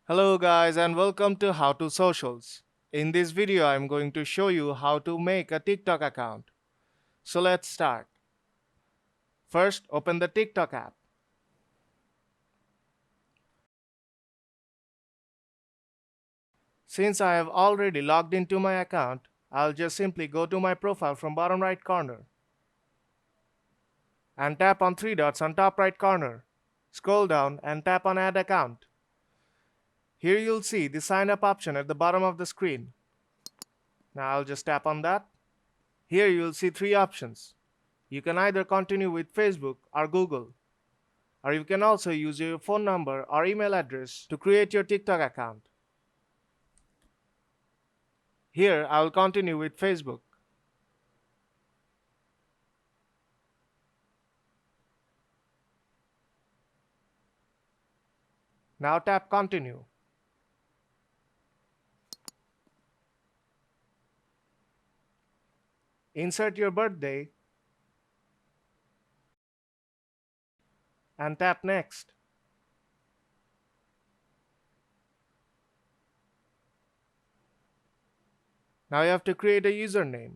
Hello guys and welcome to How to Socials. In this video I'm going to show you how to make a TikTok account. So let's start. First open the TikTok app. Since I have already logged into my account, I'll just simply go to my profile from bottom right corner and tap on three dots on top right corner. Scroll down and tap on add account. Here you'll see the sign up option at the bottom of the screen. Now I'll just tap on that. Here you'll see three options. You can either continue with Facebook or Google, or you can also use your phone number or email address to create your TikTok account. Here I will continue with Facebook. Now tap continue. Insert your birthday and tap next. Now you have to create a username.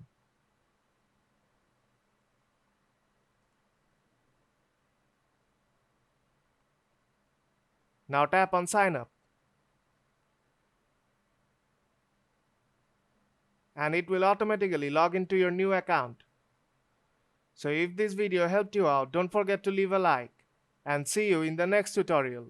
Now tap on sign up. And it will automatically log into your new account. So if this video helped you out, don't forget to leave a like and see you in the next tutorial.